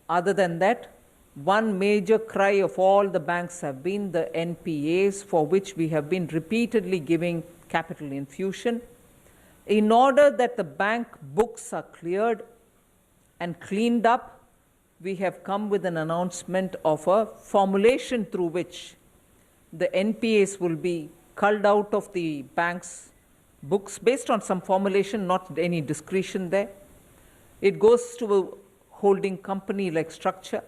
Other than that, one major cry of all the banks have been the NPAs, for which we have been repeatedly giving capital infusion. In order that the bank books are cleared and cleaned up, we have come with an announcement of a formulation through which the NPAs will be culled out of the bank's books based on some formulation, not any discretion there. It goes to a holding company like structure,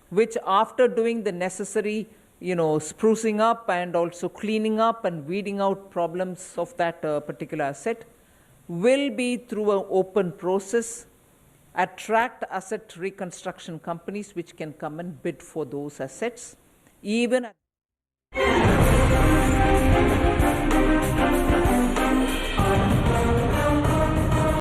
which after doing the necessary, sprucing up and also cleaning up and weeding out problems of that particular asset, will be through an open process attract asset reconstruction companies which can come and bid for those assets, even at